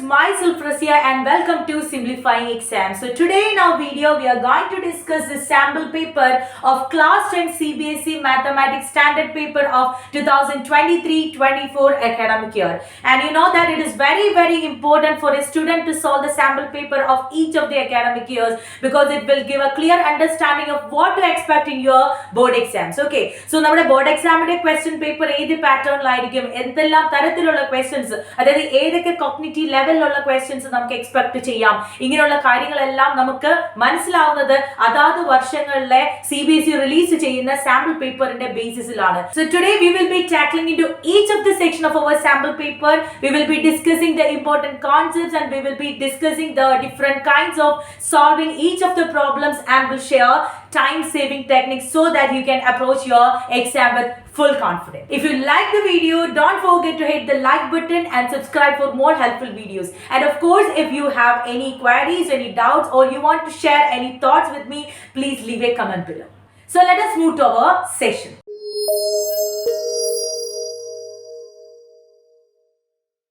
myself Rasia and welcome to Simplifying Exam. So today in our video we are going to discuss the sample paper of class 10 CBSE Mathematics Standard Paper of 2023-24 academic year. And you know that it is very important for a student to solve the sample paper of each of the academic years because it will give a clear understanding of what to expect in your board exams. Okay, so our board exam question paper is pattern questions cognitive level questions നമുക്ക് expect ചെയ്യാം ഇങ്ങനെയുള്ള കാര്യങ്ങളെല്ലാം നമുക്ക് മനസ്സിലാവുന്നത് അതാത് വർഷങ്ങളിലെ CBSE release ചെയ്യുന്ന sample പേപ്പറിന്റെ ബേസിസിലാണ്. So today we will be tackling into each of the section of our sample paper. We will be discussing the important concepts and we will be discussing the different kinds of solving each of the problems and will share time saving techniques so that you can approach your exam with full confidence. If you like the video, don't forget to hit the like button and subscribe for more helpful videos. And of course, if you have any queries, any doubts, or you want to share any thoughts with me, please leave a comment below. So let us move to our session.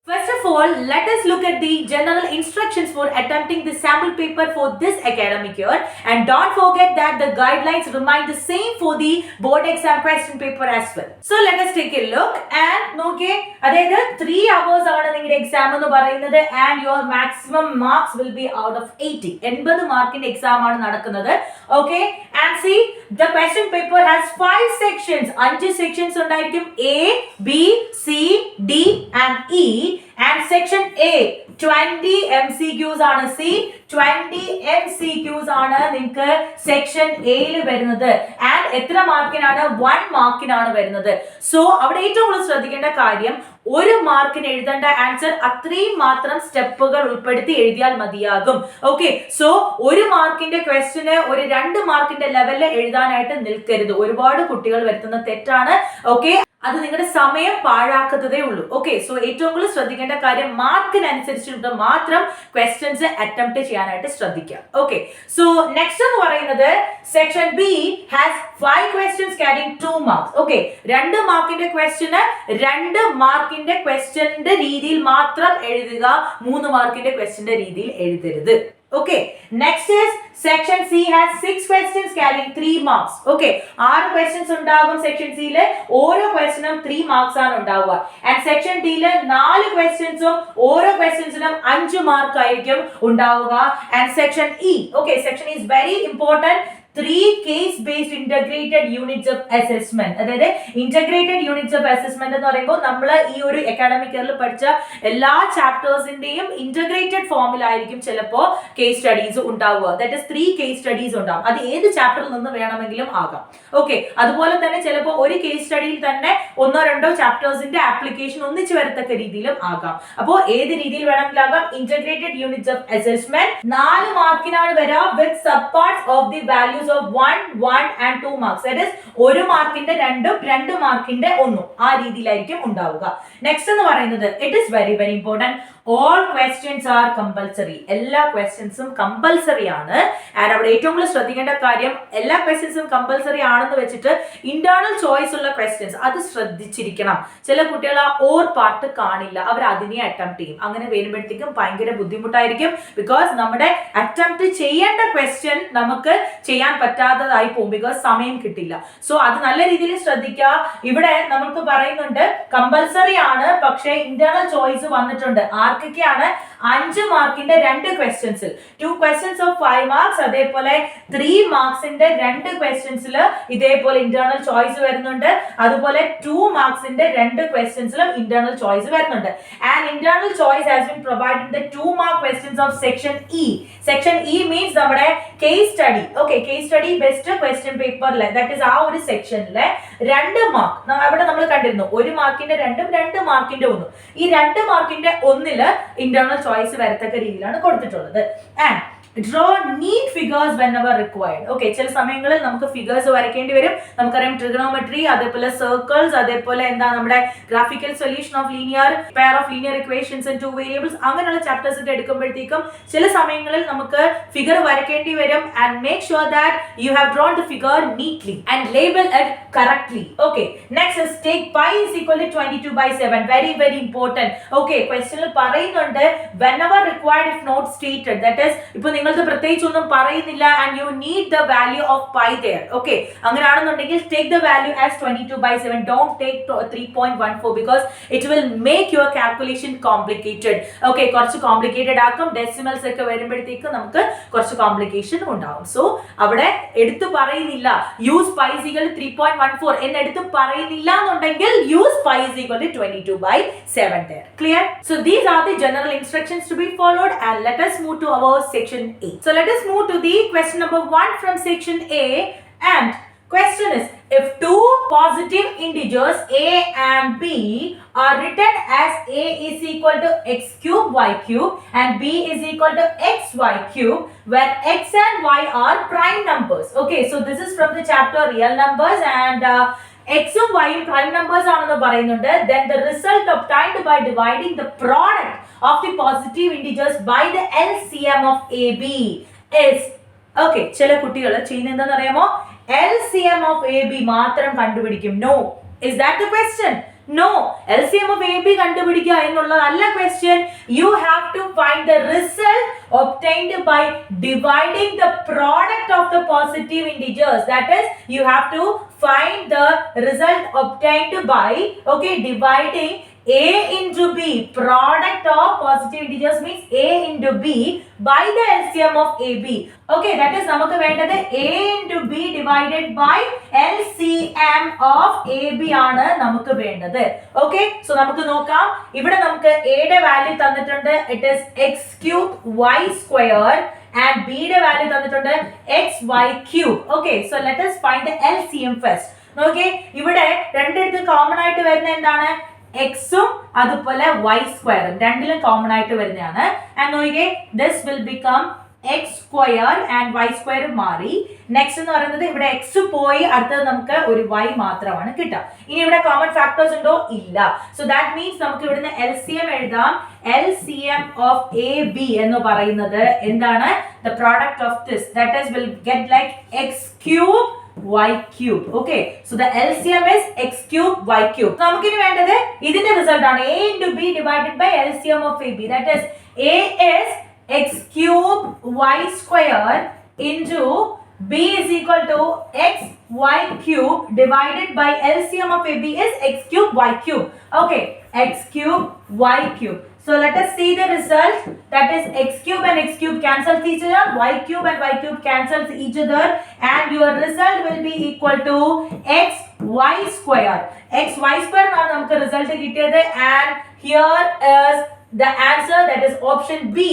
First of all, let us look at the general instructions for attempting the sample paper for this academic year. And don't forget that the guidelines remain the same for the board exam question paper as well. So let us take a look and okay, that 3 hours are exam and your maximum marks will be out of 80. 80 mark in exam okay, and see the question paper has 5 sections. 5 sections A, B, C, D and E. And section A 20 MCQs ആണ്. See 20 MCQs ആണ് നിങ്ങൾക്ക് section എയിൽ വരുന്നത് and എത്ര മാർക്കിനാണ് 1 മാർക്കിനാണ് വരുന്നത്. So അവിടെ ഏറ്റവും കൂടുതൽ ശ്രദ്ധിക്കേണ്ട കാര്യം ഒരു മാർക്കിന് എഴുതേണ്ട ആൻസർ അത്രയും മാത്രം സ്റ്റെപ്പുകൾ ഉൾപ്പെടുത്തി എഴുതിയാൽ മതിയാകും. ഓക്കെ, സോ ഒരു മാർക്കിന്റെ ക്വസ്റ്റ്യന് ഒരു 2 മാർക്കിന്റെ ലെവലിൽ എഴുതാനായിട്ട് നിൽക്കരുത്. ഒരുപാട് കുട്ടികൾ വരുത്തുന്ന തെറ്റാണ്. ഓക്കെ, അത് നിങ്ങളുടെ സമയം പാഴാക്കുന്നതേ ഉള്ളൂ. ഓക്കെ, സോ ഏറ്റവും കൂടുതൽ ശ്രദ്ധിക്കേണ്ട കാര്യം മാർക്കിനനുസരിച്ചിട്ട് മാത്രം ക്വസ്റ്റ്യൻസ് അറ്റംപ്റ്റ് ചെയ്യാനായിട്ട് ശ്രദ്ധിക്കുക. ഓക്കെ, സോ നെക്സ്റ്റ് എന്ന് പറയുന്നത് section B has 5 questions carrying 2 marks. Okay, 2 മാർക്കിന്റെ ക്വസ്റ്റ്യന് 2 മാർക്കിന്റെ ക്വസ്റ്റ്യന്റെ രീതിയിൽ മാത്രം എഴുതുക, 3 മാർക്കിന്റെ ക്വസ്റ്റ്യന്റെ രീതിയിൽ എഴുതരുത്. Okay, next is section C has 6 questions carrying 3 marks. Okay, 6 questions ഉണ്ടാകും section C ലെ, ഓരോ ക്വസ്റ്റ്യനും 3 മാർക്സ് ആണ് ഉണ്ടാവുക. And section D ലെ 4 ക്വസ്റ്റ്യൻസും ഓരോ ക്വസ്റ്റ്യൻസിനും 5 മാർക്ക് ആയിരിക്കും ഉണ്ടാവുക. And section E, okay, section E is very important. 3 case-based integrated units of assessment. അതായത് integrated units of assessment എന്ന് പറയുമ്പോൾ നമ്മൾ ഈ ഒരു അക്കാഡമിക് ഇയറിൽ പഠിച്ച എല്ലാ ചാപ്റ്റേഴ്സിന്റെയും ഇന്റഗ്രേറ്റഡ് ഫോമിലായിരിക്കും ചിലപ്പോൾ കേസ് സ്റ്റഡീസ് ഉണ്ടാവുക. ദാറ്റ് ഇസ് 3 കേസ് സ്റ്റഡീസ് ഉണ്ടാവും. അത് ഏത് ചാപ്റ്ററിൽ നിന്ന് വേണമെങ്കിലും ആകാം. ഓക്കെ, അതുപോലെ തന്നെ ചിലപ്പോൾ ഒരു കേസ് സ്റ്റഡിയിൽ തന്നെ 1-2 ചാപ്റ്റേഴ്സിന്റെ ആപ്ലിക്കേഷൻ ഒന്നിച്ചു വരത്തക്ക രീതിയിലും ആകാം. അപ്പോൾ ഏത് രീതിയിൽ വേണമെങ്കിലും ആകാം. ഇന്റഗ്രേറ്റഡ് യൂണിറ്റ്സ് ഓഫ് അസസ്മെന്റ് 4 മാർക്കിനാണ് വരിക വിത്ത് sub parts of the values of 1, 1 and 2 marks. That is 1 മാർക്കിന്റെ 2, 2 മാർക്കിന്റെ 1 ആ രീതിയിലായിരിക്കും ഉണ്ടാവുക. നെക്സ്റ്റ് എന്ന് പറയുന്നത് it is very important. All questions are compulsory. എല്ലാ ക്വസ്റ്റ്യൻസും കമ്പൽസറി ആണ്. ആൻഡ് അവിടെ ഏറ്റവും കൂടുതൽ ശ്രദ്ധിക്കേണ്ട കാര്യം എല്ലാ ക്വസ്റ്റ്യൻസും കമ്പൽസറി ആണെന്ന് വെച്ചിട്ട് ഇന്റേണൽ ചോയ്സ് ഉള്ള ക്വസ്റ്റ്യൻസ് അത് ശ്രദ്ധിച്ചിരിക്കണം. ചില കുട്ടികൾ ആ ഓർ പാർട്ട് കാണില്ല, അവർ അതിനെ അറ്റംപ്റ്റ് ചെയ്യും. അങ്ങനെ വരുമ്പോഴത്തേക്കും ഭയങ്കര ബുദ്ധിമുട്ടായിരിക്കും. ബിക്കോസ് നമ്മുടെ അറ്റംപ്റ്റ് ചെയ്യേണ്ട ക്വസ്റ്റ്യൻ നമുക്ക് ചെയ്യാൻ പറ്റാത്തതായി പോകും, ബിക്കോസ് സമയം കിട്ടില്ല. സോ അത് നല്ല രീതിയിൽ ശ്രദ്ധിക്കുക. ഇവിടെ നമുക്ക് പറയുന്നുണ്ട് കമ്പൽസറി ആണ്, പക്ഷേ ഇന്റേണൽ ചോയ്സ് വന്നിട്ടുണ്ട്. ആർക്കൊക്കെയാണ്? 5 മാർക്കിന്റെ 2 ക്വസ്റ്റ്യൻസിൽ 2 questions of 5 marks, അതേപോലെ 3 മാർക്സിന്റെ 2 ക്വസ്റ്റ്യൻസിൽ ഇതേപോലെ ഇന്റേണൽ ചോയ്സ് വരുന്നുണ്ട്. അതുപോലെ 2 മാർക്സിന്റെ 2 ക്വസ്റ്റ്യൻസിലും ഇന്റേണൽ ചോയ്സ് വരുന്നുണ്ട്. And internal choice has been provided in the 2 mark questions of section E. Section E means നമ്മുടെ case study. Okay, case study best question പേപ്പറിലെ ദാറ്റ് ഈസ് ആ ഒരു സെക്ഷനിലെ 2 mark അവിടെ നമ്മൾ കണ്ടിരുന്നു. 1 മാർക്കിന്റെ 2, 2 മാർക്കിന്റെ 1. ഈ 2 മാർക്കിന്റെ 1 ഇന്റേണൽ ചോയ്സ് വരത്തക്ക രീതിയിലാണ് കൊടുത്തിട്ടുള്ളത്. And draw neat figures whenever required. Okay, ചില സമയങ്ങളിൽ നമുക്ക് ഫിഗേഴ്സ് വരയ്ക്കേണ്ടി വരും. നമുക്കറിയാം ട്രിഗണോമെട്രി, അതേപോലെ സർക്കിൾസ്, അതേപോലെ എന്താ നമ്മുടെ graphical solution of linear pair of linear equations and two variables അങ്ങനെയുള്ള ചാപ്റ്റേഴ്സ് ഒക്കെ എടുക്കുമ്പോഴത്തേക്കും ചില സമയങ്ങളിൽ നമുക്ക് ഫിഗർ വരയ്ക്കേണ്ടി വരും. And make sure that you have drawn the figure neatly and label it correctly. Okay, next is take pi is equal to 22/7. Very important. Okay, question il parayunnunde whenever required if not stated, that is ipo ningalde prathyekichu onnum parayunnilla and you need the value of pi there. Okay, anganaanennundengil take the value as 22/7. Don't take 3.14 because it will make your calculation complicated. Okay, korchu complicated aakum, decimals okke varumbodethekku namukku korchu complication undavum. So avade eduthu parayunnilla use pi is equal to 3.14 എന്ന് എടുത്ത് പറയുന്നില്ല എന്നുണ്ടെങ്കിൽ use pi is equal to 22/7 there. Clear? So these are the general instructions to be followed, and let us move to our section A. So let us move to the question number 1 from section A, and question is, if two positive integers a and b are written as a is equal to x cube y cube and b is equal to xy cube, where x and y are prime numbers. Okay, so this is from the chapter real numbers, and x ഉം y ഉം prime numbers ആണെന്ന് പറയുന്നുണ്ട്. Then the result obtained by dividing the product of the positive integers by the LCM of AB is, okay, ചില കുട്ടികൾ ചെയ്യുന്നത് എന്താണെന്ന് അറിയാമോ? LCM of AB മാത്രം കണ്ടുപിടിക്കും. No, is that the question? No, LCM of AB കണ്ടുപിടിക്കുക എന്നുള്ളതല്ല question. You have to find the result obtained by dividing the product of the positive integers. That is, you have to find the result obtained by, okay, dividing a into b. Product of positive integers means a into b by the LCM of AB. Okay, that is നമുക്ക് വേണ്ടത് a into b divided by LCM of AB ആണ് നമുക്ക് വേണ്ടത്. Okay, so നമുക്ക് നോക്കാം. ഇവിടെ നമുക്ക് a യുടെ വാല്യൂ തന്നിട്ടുണ്ട്, it is x cube y square, and b യുടെ വാല്യൂ തന്നിട്ടുണ്ട് xy cube. Okay, so let us find the LCM first. Okay, ഇവിടെ രണ്ടിടത്ത് കോമൺ ആയിട്ട് വരുന്ന എന്താണ്? x ഉം അതുപോലെ y സ്ക്വയറും രണ്ടിലും കോമൺ ആയിട്ട് വരുന്നതാണ്. ആൻഡ് നോക്കിക്കേ, this will become x square and y square മാറി. നെക്സ്റ്റ് എന്ന് പറയുന്നത് ഇവിടെ x പോയി, അടുത്തത് നമുക്ക് ഒരു y മാത്രമാണ് കിട്ടുക. ഇനി ഇവിടെ കോമൺ ഫാക്ടേഴ്സ് ഉണ്ടോ? ഇല്ല. സോ ദാറ്റ് മീൻസ് നമുക്ക് ഇവിടുന്ന് LCM എഴുതാം. LCM of AB എന്ന് പറയുന്നത് എന്താണ്? The product of this, that is will get like x cube y cube. Okay, so the LCM is x cube y cube. നമുക്കിനി വേണ്ടത് ഇതിന്റെ റിസൾട്ട് ആണ്, a into b divided by LCM of AB. That is, a is x cube y square into b is equal to x y cube divided by LCM of AB is x cube y cube. Okay, x cube y cube. So let us see the result. That is, x cube and x cube cancels each other, y cube and y cube cancels each other, and your result will be equal to x y square. X y square now namukku result kittiyade, and here is the answer, that is option B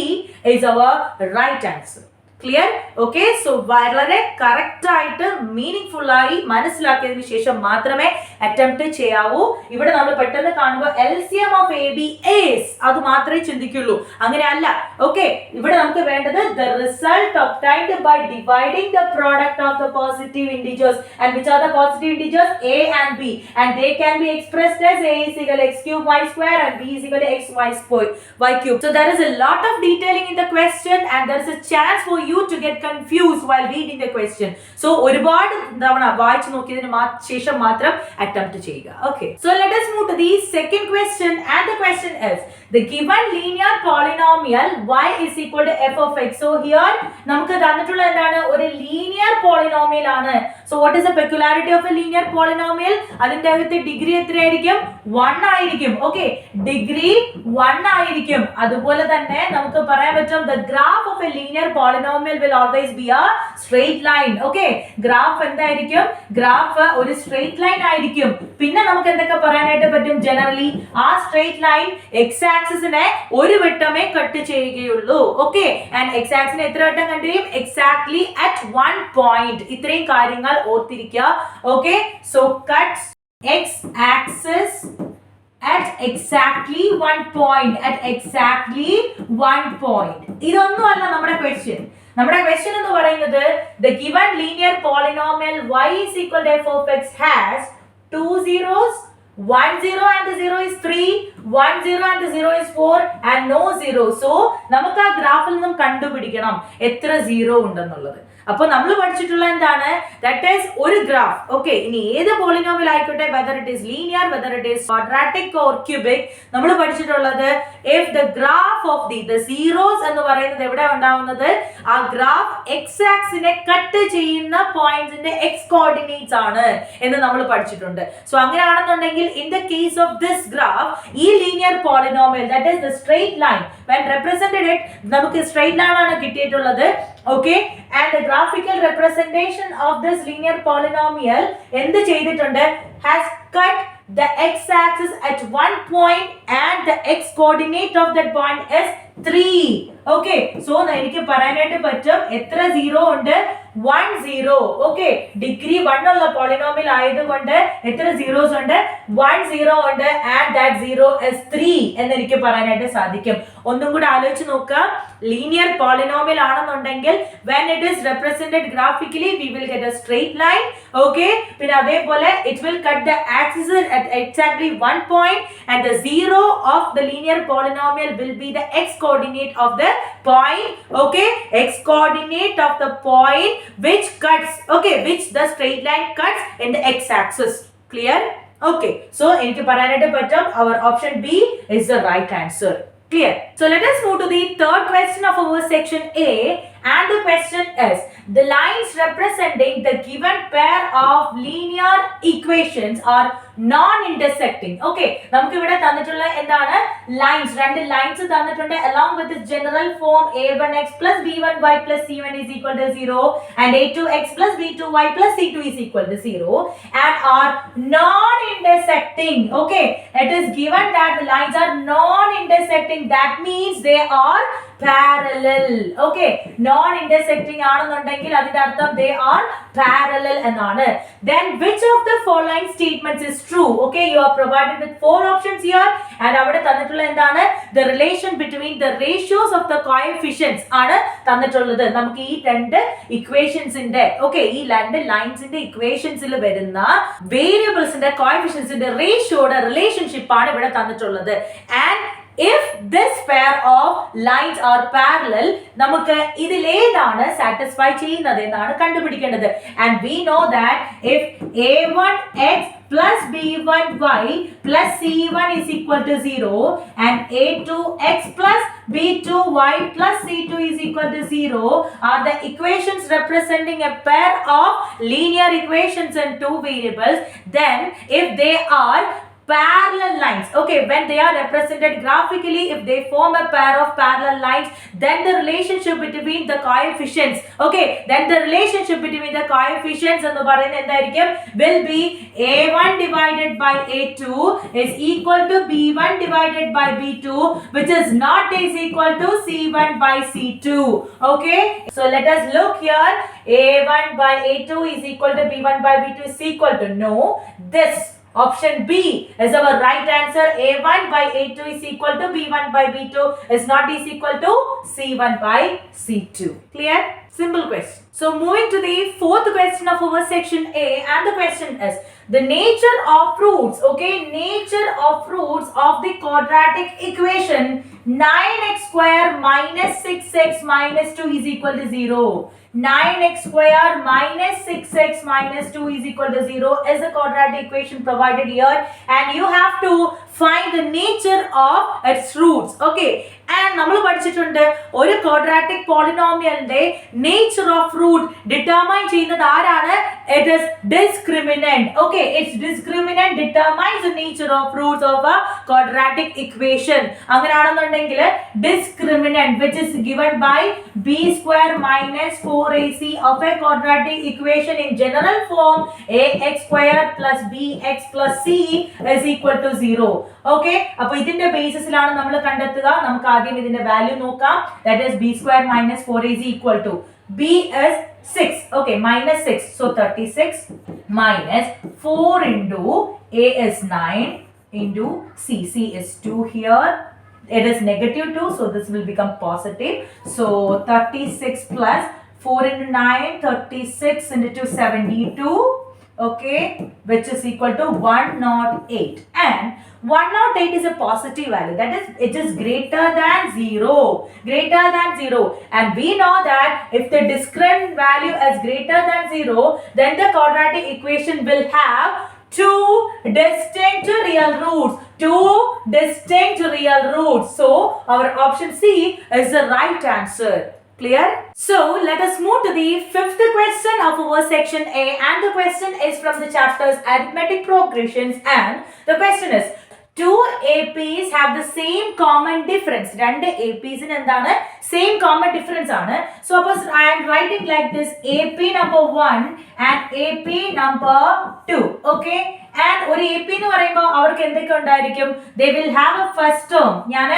is our right answer. Clear? Okay, so വളരെ correct ആയിട്ട് meaningful ആയി മനസ്സിലാക്കിയതിനു ശേഷം മാത്രമേ attempt ചെയ്യാവൂ. ഇവിടെ നമ്മൾ പെട്ടെന്ന് കാണുമ്പോൾ LCM of AB is അത് മാത്രമേ ചിന്തിക്കുള്ളൂ, അങ്ങനെയല്ല. ഓക്കെ, ഇവിടെ നമുക്ക് വേണ്ടത് the result obtained by dividing the product of the positive integers, and which are the positive integers? A and B, and they can be expressed as A is equal to x cube y square and B is equal to x y cube. So there is a lot of detailing in the question, and there is a chance for you to get confused while reading the question. So ഒരുപാട് തവണ വായിച്ചു നോക്കിയതിന് ശേഷം മാത്രം attempt ചെയ്യുക. Okay, so let us move to the second question, and the question is, the given linear polynomial y is equal to f of x. So here നമുക്ക് തന്നിട്ടുള്ള എന്താണ്? ഒരു ലീനിയർ പോളിനോമിയൽ ആണ്. So what is the peculiarity of a linear polynomial? അതിന്റെ അകത്ത് degree എത്രയായിരിക്കും? 1 ആയിരിക്കും. Okay, degree 1 ആയിരിക്കും. അതുപോലെ തന്നെ നമുക്ക് പറയാൻ പറ്റും the graph of a linear polynomial will always be a straight line. Okay, graph എന്തായിരിക്കും? graph ഒരു straight line ആയിരിക്കും. പിന്നെ നമുക്ക് എന്തൊക്കെ പറയാനായിട്ട് പറ്റും? ജനറലി ആ straight line x ആക്സിസിനെ ഒരു വട്ടമേ കട്ട് ചെയ്യുകയുള്ളൂ. Okay, and x ആക്സിസിനെ എത്ര വട്ടം കട്ട് ചെയ്യും? exactly at one point. ഇത്രയും കാര്യങ്ങൾ ഓർത്തിരിക്കുക. Okay, so cuts x axis at exactly one point. At exactly one point. ഇതൊന്നും അല്ല നമ്മുടെ question. നമ്മുടെ question എന്ന് പറയുന്നത് the given linear polynomial y is equal to f of x has two zeros, 1 0 and the 0 is 3, 1 0 and the 0 is 4 and no 0. So നമുക്ക് ആ ഗ്രാഫിൽ നിന്നും കണ്ടുപിടിക്കണം എത്ര സീറോ ഉണ്ടെന്നുള്ളത്. അപ്പോൾ നമ്മൾ പഠിച്ചിട്ടുള്ള എന്താണ്, ദാറ്റ് ഈസ് ഒരു ഗ്രാഫ്. ഓക്കെ, ഇനി ഏത് പോളിനോമിയൽ ആയിക്കോട്ടെ, whether it is linear, whether it is quadratic or cubic, നമ്മൾ പഠിച്ചിട്ടുള്ളത് if the graph of the zeros എന്ന് പറയുന്നത് എവിടെ ഉണ്ടാവുന്നത്, ആ ഗ്രാഫ് എക്സ് ആക്സിനെ കട്ട് ചെയ്യുന്ന പോയിന്റ്സിന്റെ എക്സ് കോർഡിനേറ്റ്സ് ആണ് എന്ന് നമ്മൾ പഠിച്ചിട്ടുണ്ട്. സോ അങ്ങനെയാണെന്നുണ്ടെങ്കിൽ in the case of this graph, ഈ linear polynomial that is the straight line when represented it, നമുക്ക് സ്ട്രെയിറ്റ് ലൈൻ ആണ് കിട്ടിയിട്ടുള്ളത്. Okay, and the graphical representation of this linear polynomial എന്ത് ചെയ്തിട്ടുണ്ട്, has cut the x-axis at one point and the x-coordinate of that point is 3. Okay, so എനിക്ക് പറയാനായിട്ട് പറ്റും എത്ര zero ഉണ്ട്, 1 0. Okay, ഡിഗ്രി 1 ഉള്ള പോളിനോമിയൽ ആയതുകൊണ്ട് എത്ര സീറോസ് ഉണ്ട്, 1 0 ഉണ്ട് and that 0 is 3 എന്ന് എനിക്ക് പറയാനായിട്ട് സാധിക്കും. ഒന്നും കൂടി ആലോചിച്ച് നോക്കുക, ലീനിയർ പോളിനോമിയൽ ആണെന്നുണ്ടെങ്കിൽ when it is represented graphically we will get a straight line. Okay, പിന്നെ അതേപോലെ it will cut the axis at exactly one point and the zero of the linear polynomial will be the x coordinate of the point. Okay, x coordinate of the point which cuts, okay, which the straight line cuts in the x axis. Clear? Okay, so eniki parayanayittu pattum our option B is the right answer. Clear? So let us move to the third question of our section A, and the question is the lines representing the given pair of linear equations are non-intersecting. Okay, നമുക്ക് ഇവിടെ തന്നിട്ടുള്ള എന്താണ്, lines, രണ്ട് lines തന്നിട്ടുണ്ട് along with the general form a1x plus b1y plus c1 is equal to 0 and a2x plus b2y plus c2 is equal to 0 and are non-intersecting. Okay, it is given that the lines are non-intersecting, that means they are parallel. Okay, non-intersecting ആണെന്നുണ്ടെങ്കിൽ അതിന്റെ അർത്ഥം they are parallel എന്നാണ്. Then which of the following statements is true? Okay, you are provided with 4 options here and അവിടെ തന്നിട്ടുള്ള എന്താണ്, the relation between the ratios of the coefficients ആണ് തന്നിട്ടുള്ളത്. നമുക്ക് ഈ രണ്ട് ഇക്വേഷൻസിന്റെ, okay, ഈ രണ്ട് ലൈൻസിന്റെ ഇക്വേഷൻസിൽ വരുന്ന വേരിയബിൾസിന്റെ കോഎഫിഷ്യൻസിന്റെ റേഷ്യോയുടെ റിലേഷൻഷിപ്പ് ആണ് ഇവിടെ തന്നിട്ടുള്ളത്. And if this pair of lines are parallel, നമുക്ക് ഇതിലേതാണ് സാറ്റിസ്ഫൈ ചെയ്യുന്നത് എന്നാണ് കണ്ടുപിടിക്കേണ്ടത്. And we know that if a1x plus b1y plus c1 is equal to 0 and a2x plus b2y plus c2 is equal to 0 are the equations representing a pair of linear equations in two variables, then if they are parallel lines, okay, when they are represented graphically, if they form a pair of parallel lines, then the relationship between the coefficients, okay, then the relationship between the coefficients എന്ന് പറയുന്നത് എന്തായിരിക്കും, will be a1 divided by a2 is equal to b1 divided by b2, which is not is equal to c1 by c2. Okay, so let us look here, a1 by a2 is equal to b1 by b2 is equal to, no, this option B is our right answer. a1 by a2 is equal to b1 by b2 is not is equal to c1 by c2. Clear? Simple question. So moving to the fourth question of our section A, and the question is the nature of roots, okay, nature of roots of the quadratic equation 9x square minus 6x minus 2 is equal to 0. 9x square minus 6x minus 2 is equal to 0 is the quadratic equation provided here, and you have to find the nature of its roots. Okay, and നമ്മൾ പഠിച്ചിട്ടുണ്ട് ഒരു quadratic polynomialന്റെ nature of root determine ചെയ്യുന്നത് ആരാണ്, it is discriminant. Okay, its discriminant determines the nature of roots of a quadratic equation. അങ്ങനെയാണെന്നുണ്ടെങ്കിൽ discriminant which is given by b square minus 4ac of a quadratic equation in general form ax square plus bx plus c is equal to 0. Okay, അപ്പോൾ ഇതിന്റെ ബേസിസിലാണ് നമ്മൾ കണ്ടെത്തുക. നമുക്ക് ആദ്യം ഇതിന്റെ value നോക്കാം. That is b square minus 4ac equal to b is 6. Okay, minus 6. So 36 minus 4 into a is 9 into c is 2 here it is negative 2, so this will become positive. So 36 plus 4 into 9, 36 into 2, 72. Okay, which is equal to 108, and 108 is a positive value, that is it is greater than 0, and we know that if the discrete value is greater than 0, then the quadratic equation will have two distinct real roots. So our option C is the right answer. Clear? So let us move to the fifth question of our section A, and the question is from the chapters arithmetic progressions, and the question is two APs have the same common difference. രണ്ട് APs in എന്താണ് same common difference ആണ്. So suppose I am writing like this, AP number 1 and AP number 2. Okay, and ഒരു AP എന്ന് പറയുമ്പോൾ അവർക്ക് എന്തൊക്കെ ഉണ്ടായിരിക്കും? They will have a first term. ഞാൻ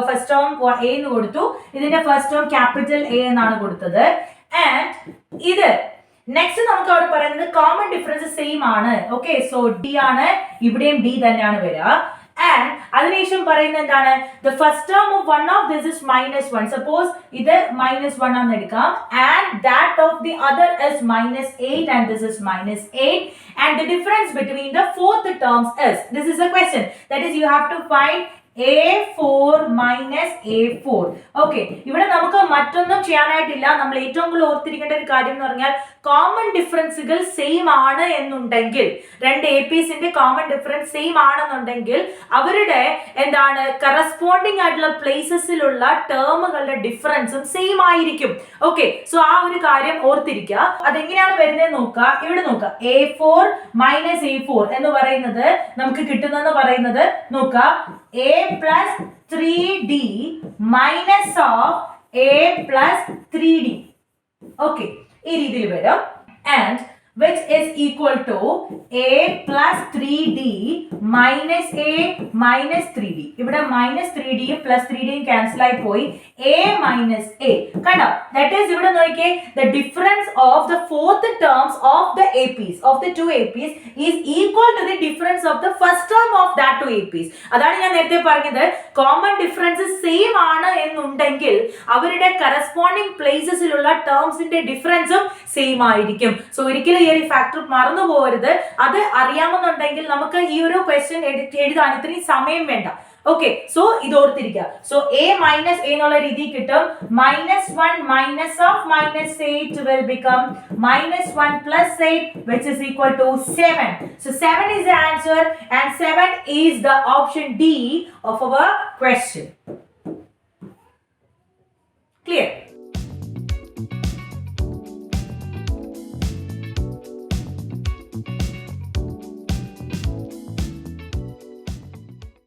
first term A എന്ന് കൊടുത്തു, ഇതിന്റെ first term capital A എന്നാണ് കൊടുത്തത്, and ഇത് നെക്സ്റ്റ് നമുക്ക് അവിടെ പറയുന്നത് കോമൺ ഡിഫറൻസ് സെയിം ആണ്. ഓക്കെ, സോ D ആണ്, ഇവിടെയും D തന്നെയാണ് വരിക. And അതിനുശേഷം പറയുന്നത് എന്താണ്? The first term of one of this is -1. Suppose ഇത് -1 ആണെന്ന് എടുക്കാം, and that of the other is -8, and this is -8, and the difference between the fourth terms is, this is a question, that is you have to find A4 minus A4. Okay, ഇവിടെ നമുക്ക് മറ്റൊന്നും ചെയ്യാനായിട്ടില്ല. നമ്മൾ ഏറ്റവും കൂടുതൽ ഓർത്തിരിക്കേണ്ട ഒരു കാര്യം എന്ന് പറഞ്ഞാൽ കോമൺ ഡിഫറൻസുകൾ സെയിം ആണ് എന്നുണ്ടെങ്കിൽ, രണ്ട് APsന്റെ കോമൺ ഡിഫറൻസ് സെയിം ആണെന്നുണ്ടെങ്കിൽ അവരുടെ എന്താണ് കറസ്പോണ്ടിങ് ആയിട്ടുള്ള പ്ലേസസിലുള്ള ടേമുകളുടെ ഡിഫറൻസും സെയിം ആയിരിക്കും. ഓക്കെ, സോ ആ ഒരു കാര്യം ഓർത്തിരിക്കുക. അതെങ്ങനെയാണ് വരുന്നത് നോക്കുക. ഇവിടെ നോക്കുക, A4 മൈനസ് A4 എന്ന് പറയുന്നത് നമുക്ക് കിട്ടുന്നെന്ന് പറയുന്നത് നോക്കുക, A plus 3D minus of A plus 3D. Okay, ഈ രീതിയിൽ വരും, and which is equal to A plus 3D minus A minus 3D. ഇവിടെ minus 3D plus 3D cancel ആയി പോയി, A minus A. കണ്ടോ? That is ഇവിടെ നോക്കിയേ, the difference of the fourth terms of the APs, of the two APs is equal to the difference of the first term of that two APs. അതാണ് ഞാൻ നേരത്തെ പറഞ്ഞത്, common difference same ആണ് എന്നുണ്ടെങ്കിൽ അവരുടെ corresponding പ്ലേസസിലുള്ള ടേംസിന്റെ ഡിഫറൻസും same ആയിരിക്കും. So ഒരിക്കലും ഈ ഒരു ഫാക്ടർ മറന്നു പോകരുത്. അത് അറിയാമെന്നുണ്ടെങ്കിൽ നമുക്ക് ഈ ഒരു ക്വസ്റ്റ്യൻ എഴുതാൻ ഇത്രയും സമയം വേണ്ട. ഓക്കെ, സോ ഇത് ഓർത്തിരിക്കുക. സോ A minus A എന്നുള്ള രീതി കിട്ടും, -1 minus of -8 will become -1 plus 8, which is equal to 7. So 7 is the answer, and 7 is the option D of our question.